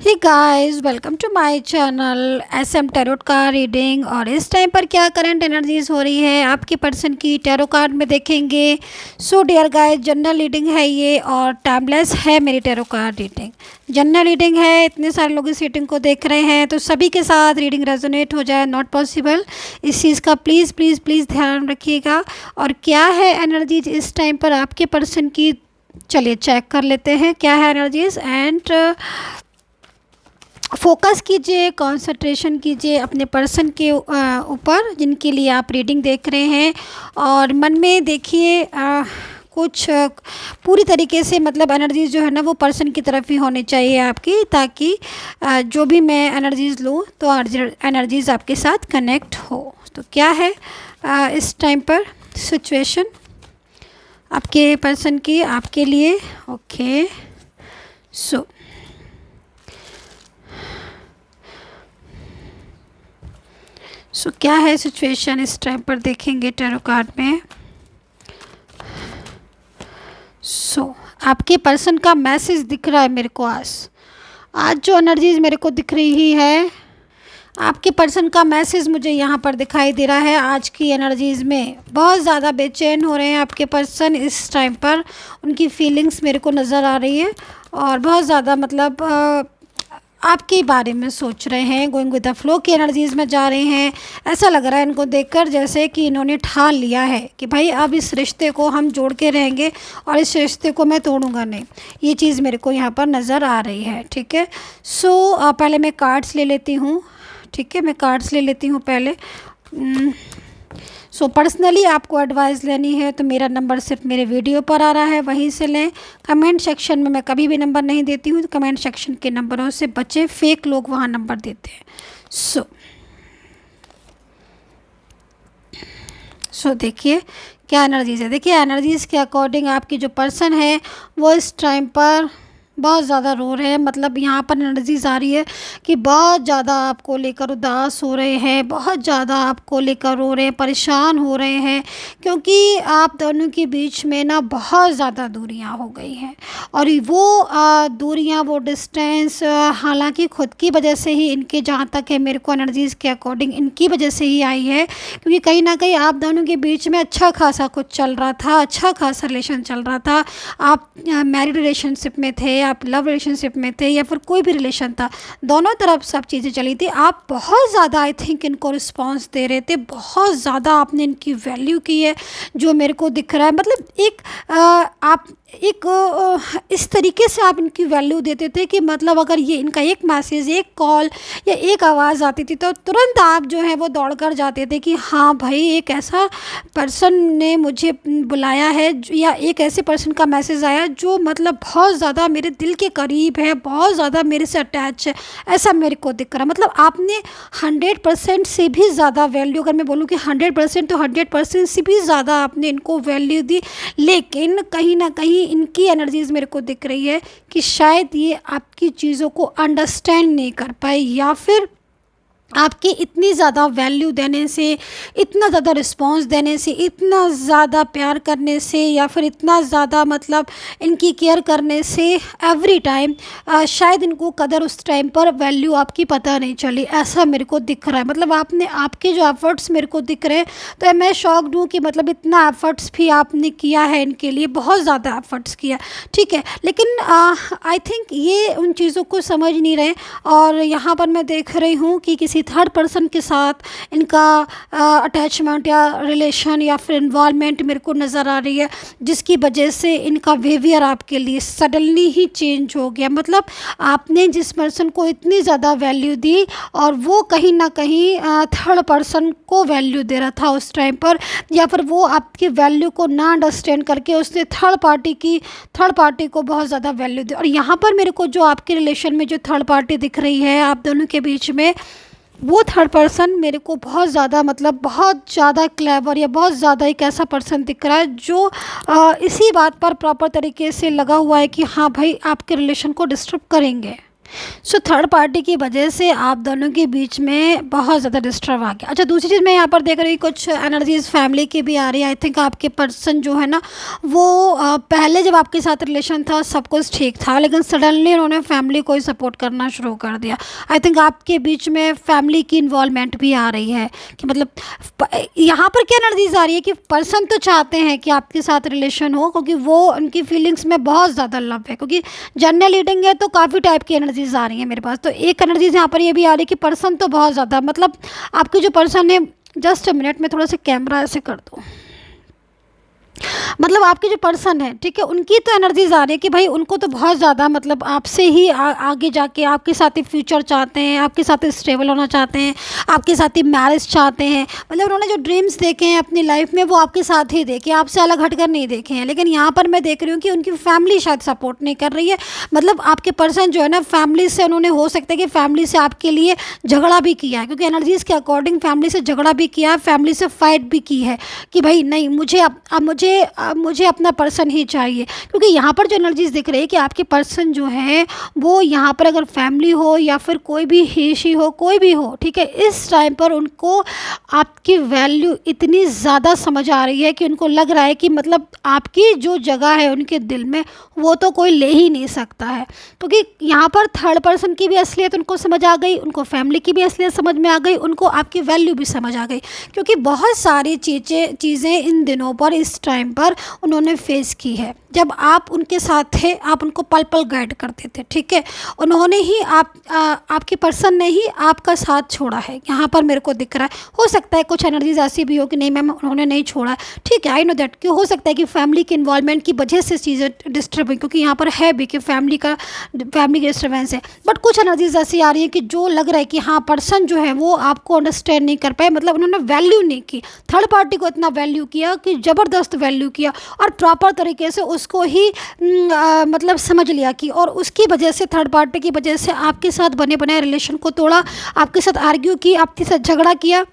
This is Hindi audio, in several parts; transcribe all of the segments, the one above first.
Hey guys, welcome to my channel SM tarot card reading. और इस टाइम पर क्या करंट एनर्जीज हो रही है आपके पर्सन की टैरो कार्ड में देखेंगे। So dear guys, general reading है ये और टाइमलेस है मेरी tarot card reading. General reading है, इतने सारे लोग इस रीडिंग को देख रहे हैं तो सभी के साथ रीडिंग रेजोनेट हो जाए नॉट पॉसिबल। इस चीज़ का प्लीज़ प्लीज़ प्लीज़ ध्यान रखिएगा। और क्या है एनर्जीज इस टाइम पर आपके पर्सन की, चलिए चेक कर लेते हैं क्या है एनर्जीज। एंड फोकस कीजिए, कंसंट्रेशन कीजिए अपने पर्सन के ऊपर जिनके लिए आप रीडिंग देख रहे हैं। और मन में देखिए कुछ पूरी तरीके से मतलब एनर्जीज़ जो है ना वो पर्सन की तरफ ही होनी चाहिए आपकी, ताकि जो भी मैं एनर्जीज़ लूँ तो एनर्जीज़ आपके साथ कनेक्ट हो। तो क्या है इस टाइम पर सिचुएशन आपके पर्सन की आपके लिए। ओके, सो क्या है सिचुएशन इस टाइम पर देखेंगे टैरो कार्ड में। आपके पर्सन का मैसेज दिख रहा है मेरे को आज जो एनर्जीज मेरे को दिख रही है, आपके पर्सन का मैसेज मुझे यहाँ पर दिखाई दे रहा है। आज की एनर्जीज़ में बहुत ज़्यादा बेचैन हो रहे हैं आपके पर्सन इस टाइम पर। उनकी फीलिंग्स मेरे को नज़र आ रही है और बहुत ज़्यादा मतलब आपके बारे में सोच रहे हैं। गोइंग विद द फ्लो की एनर्जीज़ में जा रहे हैं। ऐसा लग रहा है इनको देखकर जैसे कि इन्होंने ठान लिया है कि भाई अब इस रिश्ते को हम जोड़ के रहेंगे और इस रिश्ते को मैं तोड़ूंगा नहीं। ये चीज़ मेरे को यहाँ पर नज़र आ रही है। ठीक है, पहले मैं कार्ड्स ले लेती हूँ। ठीक है, मैं कार्ड्स ले लेती हूँ पहले। पर्सनली आपको एडवाइस लेनी है तो मेरा नंबर सिर्फ मेरे वीडियो पर आ रहा है, वहीं से लें। कमेंट सेक्शन में मैं कभी भी नंबर नहीं देती हूँ, तो कमेंट सेक्शन के नंबरों से बचें, फेक लोग वहाँ नंबर देते हैं। देखिए क्या एनर्जीज़ है। देखिए एनर्जीज़ के अकॉर्डिंग आपकी जो पर्सन है वो इस टाइम पर बहुत ज़्यादा रो रहे हैं। मतलब यहाँ पर एनर्जीज आ रही है कि बहुत ज़्यादा आपको लेकर उदास हो रहे हैं, बहुत ज़्यादा आपको लेकर रो रहे हैं, परेशान हो रहे हैं, क्योंकि आप दोनों के बीच में ना बहुत ज़्यादा दूरियाँ हो गई हैं। और वो दूरियाँ, वो डिस्टेंस हालांकि खुद की वजह से ही, इनके जहाँ तक है मेरे को एनर्जीज़ के अकॉर्डिंग इनकी वजह से ही आई है, क्योंकि कहीं ना कहीं आप दोनों के बीच में अच्छा खासा कुछ चल रहा था, अच्छा खासा रिलेशन चल रहा था। आप मैरिड रिलेशनशिप में थे, आप लव रिलेशनशिप में थे, या फिर कोई भी रिलेशन था, दोनों तरफ सब चीज़ें चली थी। आप बहुत ज़्यादा आई थिंक इनको रिस्पांस दे रहे थे, बहुत ज़्यादा आपने इनकी वैल्यू की है जो मेरे को दिख रहा है। मतलब आप इस तरीके से आप इनकी वैल्यू देते थे कि मतलब अगर ये इनका एक मैसेज, एक कॉल या एक आवाज़ आती थी तो तुरंत आप जो है वो दौड़ कर जाते थे कि हाँ भाई एक ऐसा पर्सन ने मुझे बुलाया है, या एक ऐसे पर्सन का मैसेज आया जो मतलब बहुत ज़्यादा मेरे दिल के करीब है, बहुत ज़्यादा मेरे से अटैच है, ऐसा मेरे को दिख रहा है। मतलब आपने 100% से भी ज़्यादा वैल्यू, अगर मैं बोलूँ कि 100% तो 100% से भी ज़्यादा आपने इनको वैल्यू दी। लेकिन कहीं ना कहीं इनकी एनर्जीज़ मेरे को दिख रही है कि शायद ये आपकी चीज़ों को अंडरस्टैंड नहीं कर पाए, या फिर आपकी इतनी ज़्यादा वैल्यू देने से, इतना ज़्यादा रिस्पांस देने से, इतना ज़्यादा प्यार करने से, या फिर इतना ज़्यादा मतलब इनकी केयर करने से एवरी टाइम शायद इनको कदर उस टाइम पर वैल्यू आपकी पता नहीं चली, ऐसा मेरे को दिख रहा है। मतलब आपके जो एफ़र्ट्स मेरे को दिख रहे हैं तो मैं शॉक्ड हूँ कि मतलब इतना एफ़र्ट्स भी आपने किया है इनके लिए, बहुत ज़्यादा एफ़र्ट्स किया। ठीक है, लेकिन आई थिंक ये उन चीज़ों को समझ नहीं रहे। और यहाँ पर मैं देख रही हूँ कि किसी थर्ड पर्सन के साथ इनका अटैचमेंट या रिलेशन या फिर इन्वॉल्वमेंट मेरे को नज़र आ रही है, जिसकी वजह से इनका बिहेवियर आपके लिए सडनली ही चेंज हो गया। मतलब आपने जिस पर्सन को इतनी ज़्यादा वैल्यू दी और वो कहीं ना कहीं थर्ड पर्सन को वैल्यू दे रहा था उस टाइम पर, या फिर वो आपकी वैल्यू को ना अंडरस्टैंड करके उसने थर्ड पार्टी को बहुत ज़्यादा वैल्यू दी। और यहाँ पर मेरे को जो आपके रिलेशन में जो थर्ड पार्टी दिख रही है आप दोनों के बीच में, वो थर्ड पर्सन मेरे को बहुत ज़्यादा मतलब बहुत ज़्यादा क्लेवर या बहुत ज़्यादा एक ऐसा पर्सन दिख रहा है जो इसी बात पर प्रॉपर तरीके से लगा हुआ है कि हाँ भाई आपके रिलेशन को डिस्टर्ब करेंगे। सो थर्ड पार्टी की वजह से आप दोनों के बीच में बहुत ज़्यादा डिस्टर्ब आ गया। अच्छा, दूसरी चीज़ मैं यहाँ पर देख रही हूँ, कुछ एनर्जीज फैमिली की भी आ रही है। आई थिंक आपके पर्सन जो है ना वो पहले जब आपके साथ रिलेशन था सब कुछ ठीक था, लेकिन सडनली उन्होंने फैमिली को ही सपोर्ट करना शुरू कर दिया। आई थिंक आपके बीच में फैमिली की इन्वॉल्वमेंट भी आ रही है कि मतलब यहाँ पर क्या एनर्जीज आ रही है कि पर्सन तो चाहते हैं कि आपके साथ रिलेशन हो, क्योंकि वो उनकी फीलिंग्स में बहुत ज़्यादा लव है। क्योंकि जनरल रीडिंग है तो काफ़ी टाइप की एनर्जीज आ रही हैं मेरे पास। तो एक एनर्जीज यहाँ पर ये भी आ रही है कि पर्सन तो बहुत ज़्यादा मतलब आपके जो पर्सन है, जस्ट अ मिनट में थोड़ा सा कैमरा ऐसे कर दो, मतलब आपके जो पर्सन है, ठीक है, उनकी तो एनर्जीज आ रही है कि भाई उनको तो बहुत ज़्यादा मतलब आपसे ही आगे जाके आपके साथ ही फ्यूचर चाहते हैं, आपके साथ ही स्टेबल होना चाहते हैं, आपके साथ ही मैरिज चाहते हैं। मतलब उन्होंने जो ड्रीम्स देखे हैं अपनी लाइफ में वो आपके साथ ही देखे, आपसे अलग हटकर नहीं देखे हैं। लेकिन यहाँ पर मैं देख रही हूँ कि उनकी फैमिली शायद सपोर्ट नहीं कर रही है। मतलब आपके पर्सन जो है ना फैमिली से, उन्होंने हो सकता है कि फैमिली से आपके लिए झगड़ा भी किया है, क्योंकि एनर्जीज़ के अकॉर्डिंग फैमिली से झगड़ा भी किया है, फैमिली से फाइट भी की है कि भाई नहीं, मुझे अपना पर्सन ही चाहिए। क्योंकि यहाँ पर जो एनर्जीज दिख रही है कि आपके पर्सन जो है वो यहाँ पर अगर फैमिली हो या फिर कोई भी ही हो, कोई भी हो, ठीक है, इस टाइम पर उनको आपकी वैल्यू इतनी ज़्यादा समझ आ रही है कि उनको लग रहा है कि मतलब आपकी जो जगह है उनके दिल में वो तो कोई ले ही नहीं सकता है। क्योंकि यहाँ पर थर्ड पर्सन की भी असलियत उनको समझ आ गई, उनको फैमिली की भी असलियत समझ में आ गई, उनको आपकी वैल्यू भी समझ आ गई। क्योंकि बहुत सारी चीज़ें इन दिनों पर, इस टाइम पर उन्होंने फेस की है। जब आप उनके साथ थे, आप उनको पल पल गाइड करते थे, ठीक है, उन्होंने ही आपके पर्सन ने ही आपका साथ छोड़ा है। यहाँ पर मेरे को दिख रहा है। हो सकता है कुछ एनर्जीज ऐसी भी हो कि नहीं मैम उन्होंने नहीं छोड़ा, ठीक है, आई नो दैट, कि हो सकता है कि फैमिली के इन्वॉल्वमेंट की वजह से चीज़ें डिस्टर्ब हुई, क्योंकि यहाँ पर है भी कि फैमिली की डिस्टर्बेंस है। बट कुछ एनर्जीज ऐसी आ रही है कि जो लग रहा है कि हाँ पर्सन जो है वो आपको अंडरस्टैंड नहीं कर पाए, मतलब उन्होंने वैल्यू नहीं की, थर्ड पार्टी को इतना वैल्यू किया कि ज़बरदस्त वैल्यू किया और प्रॉपर तरीके से उसको ही मतलब समझ लिया कि, और उसकी वजह से, थर्ड पार्टी की वजह से आपके साथ बने बनाए रिलेशन को तोड़ा, आपके साथ आर्ग्यू की, आपके साथ झगड़ा किया।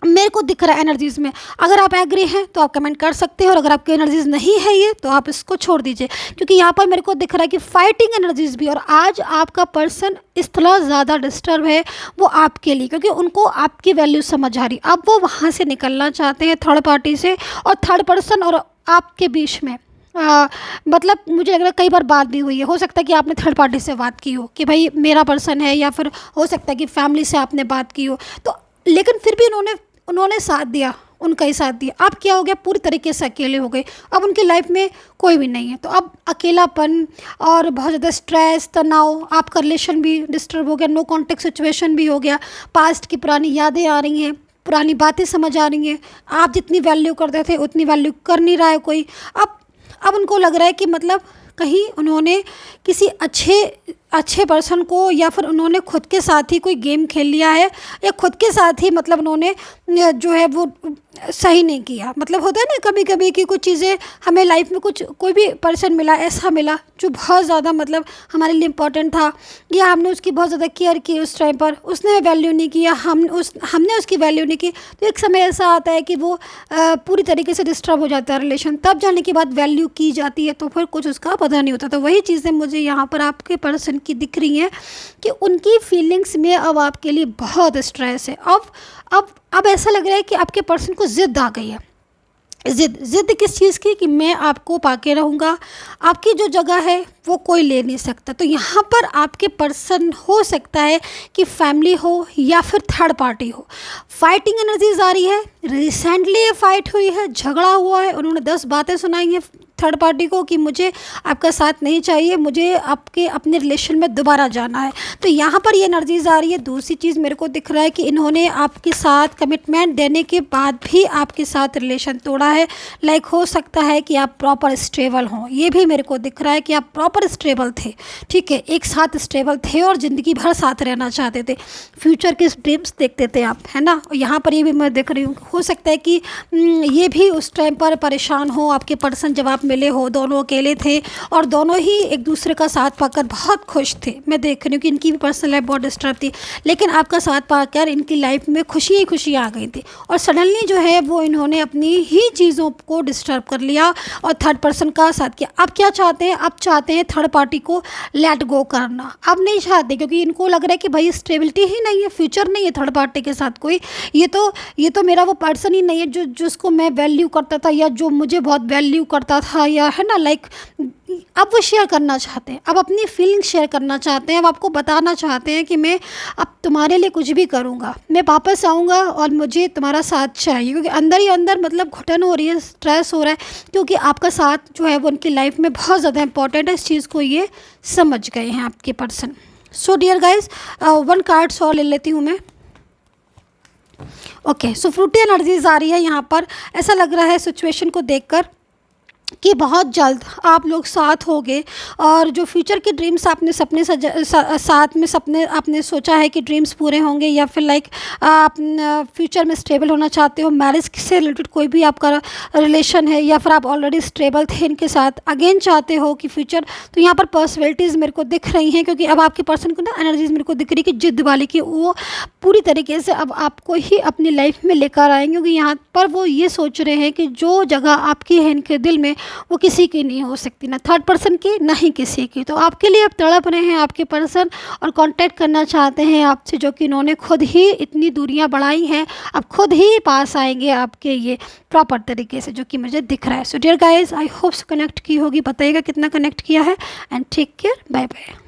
मेरे को दिख रहा है एनर्जीज़ में। अगर आप एग्री हैं तो आप कमेंट कर सकते हो, और अगर आपकी एनर्जीज़ नहीं है ये तो आप इसको छोड़ दीजिए। क्योंकि यहाँ पर मेरे को दिख रहा है कि फाइटिंग एनर्जीज़ भी, और आज आपका पर्सन इतना ज़्यादा डिस्टर्ब है वो आपके लिए, क्योंकि उनको आपकी वैल्यू समझ आ रही। अब वो वहाँ से निकलना चाहते हैं थर्ड पार्टी से, और थर्ड पर्सन और आपके बीच में मतलब मुझे लग रहा है कई बार बात भी हुई है। हो सकता है कि आपने थर्ड पार्टी से बात की हो कि भाई मेरा पर्सन है, या फिर हो सकता है कि फैमिली से आपने बात की हो, तो लेकिन फिर भी उन्होंने साथ दिया, उनका ही साथ दिया। अब क्या हो गया, पूरी तरीके से अकेले हो गए। अब उनकी लाइफ में कोई भी नहीं है, तो अब अकेलापन और बहुत ज़्यादा स्ट्रेस, तनाव, आपका रिलेशन भी डिस्टर्ब हो गया, नो कॉन्टेक्ट सिचुएशन भी हो गया, पास्ट की पुरानी यादें आ रही हैं, पुरानी बातें समझ आ रही हैं, आप जितनी वैल्यू करते थे उतनी वैल्यू कर नहीं रहा है कोई। अब उनको लग रहा है कि मतलब कहीं उन्होंने किसी अच्छे पर्सन को, या फिर उन्होंने खुद के साथ ही कोई गेम खेल लिया है, या खुद के साथ ही मतलब उन्होंने जो है वो सही नहीं किया। मतलब होता है ना कभी कभी कि कुछ चीज़ें हमें लाइफ में, कोई भी पर्सन मिला, ऐसा मिला जो बहुत ज़्यादा मतलब हमारे लिए इम्पोर्टेंट था, या हमने उसकी बहुत ज़्यादा केयर की उस टाइम पर, उसने वैल्यू नहीं किया, हमने उसकी वैल्यू नहीं की। तो एक समय ऐसा आता है कि वो पूरी तरीके से डिस्टर्ब हो जाता है रिलेशन, तब जाने के बाद वैल्यू की जाती है, तो फिर कुछ उसका पता नहीं होता। तो वही चीज़ें मुझे यहाँ पर आपके पर्सन की दिख रही हैं कि उनकी फीलिंग्स में अब आपके लिए बहुत स्ट्रेस है। अब ऐसा लग रहा है कि आपके पर्सन को ज़िद आ गई है। ज़िद किस चीज़ की, कि मैं आपको पाके रहूँगा, आपकी जो जगह है वो कोई ले नहीं सकता। तो यहाँ पर आपके पर्सन, हो सकता है कि फैमिली हो या फिर थर्ड पार्टी हो, फाइटिंग एनर्जीज आ रही है। रिसेंटली ये फाइट हुई है, झगड़ा हुआ है, उन्होंने 10 बातें सुनाई हैं थर्ड पार्टी को कि मुझे आपका साथ नहीं चाहिए, मुझे आपके अपने रिलेशन में दोबारा जाना है। तो यहाँ पर ये एनर्जीज आ रही है। दूसरी चीज़ मेरे को दिख रहा है कि इन्होंने आपके साथ कमिटमेंट देने के बाद भी आपके साथ रिलेशन तोड़ा है। लाइक हो सकता है कि आप प्रॉपर स्टेबल हों, ये भी मेरे को दिख रहा है कि आप प्रॉपर स्टेबल थे, ठीक है, एक साथ स्टेबल थे और ज़िंदगी भर साथ रहना चाहते थे, फ्यूचर के ड्रीम्स देखते थे आप, है ना। यहाँ पर ये भी मैं देख रही हूँ, हो सकता है कि ये भी उस टाइम पर परेशान हो आपके पर्सन, जब आप मिले हो, दोनों अकेले थे और दोनों ही एक दूसरे का साथ पाकर बहुत खुश थे। मैं देख रही हूँ कि इनकी भी पर्सनल लाइफ बहुत डिस्टर्ब थी, लेकिन आपका साथ पाकर इनकी लाइफ में खुशी ही खुशी आ गई थी और सडनली जो है वो इन्होंने अपनी ही चीज़ों को डिस्टर्ब कर लिया और थर्ड पर्सन का साथ किया। अब क्या चाहते हैं? अब चाहते हैं थर्ड पार्टी को लेट गो करना। अब नहीं चाहते क्योंकि इनको लग रहा है कि भाई स्टेबिलिटी ही नहीं है, फ्यूचर नहीं है थर्ड पार्टी के साथ कोई। ये तो मेरा वो पर्सन ही नहीं है जो जिसको मैं वैल्यू करता था या जो मुझे बहुत वैल्यू करता था, या है ना लाइक। अब वो शेयर करना चाहते हैं, अब अपनी फीलिंग शेयर करना चाहते हैं, अब आपको बताना चाहते हैं कि मैं अब तुम्हारे लिए कुछ भी करूँगा, मैं वापस आऊँगा और मुझे तुम्हारा साथ चाहिए। क्योंकि अंदर ही अंदर मतलब घुटन हो रही है, स्ट्रेस हो रहा है, क्योंकि आपका साथ जो है वो उनकी लाइफ में बहुत ज़्यादा इंपॉर्टेंट है। इस चीज़ को ये समझ गए हैं आपके person. So dear guys, one cards और ले लेती हूँ मैं। ओके, सो फ्रूटी एनर्जीज आ रही है यहाँ पर। ऐसा लग रहा है सिचुएशन को देखकर कि बहुत जल्द आप लोग साथ होंगे और जो फ्यूचर के ड्रीम्स आपने सपने साथ में सपने आपने सोचा है कि ड्रीम्स पूरे होंगे, या फिर लाइक आप फ्यूचर में स्टेबल होना चाहते हो, मैरिज से रिलेटेड कोई भी आपका रिलेशन है, या फिर आप ऑलरेडी स्टेबल थे इनके साथ, अगेन चाहते हो कि फ्यूचर। तो यहाँ पर पर्सनैलिटीज़ मेरे को दिख रही हैं, क्योंकि अब आपके पर्सन को ना एनर्जीज मेरे को दिख रही है कि जिद वाली, कि वो पूरी तरीके से अब आपको ही अपनी लाइफ में लेकर आएंगे। क्योंकि यहाँ पर वो ये सोच रहे हैं कि जो जगह आपकी है इनके दिल में वो किसी की नहीं हो सकती, ना थर्ड पर्सन की, ना ही किसी की। तो आपके लिए अब तड़प रहे हैं आपके पर्सन और कांटेक्ट करना चाहते हैं आपसे, जो कि इन्होंने खुद ही इतनी दूरियां बढ़ाई हैं, अब खुद ही पास आएंगे आपके ये प्रॉपर तरीके से, जो कि मुझे दिख रहा है। So dear guys, I hope connect की होगी, बताइएगा कितना कनेक्ट किया है, and take care, bye bye.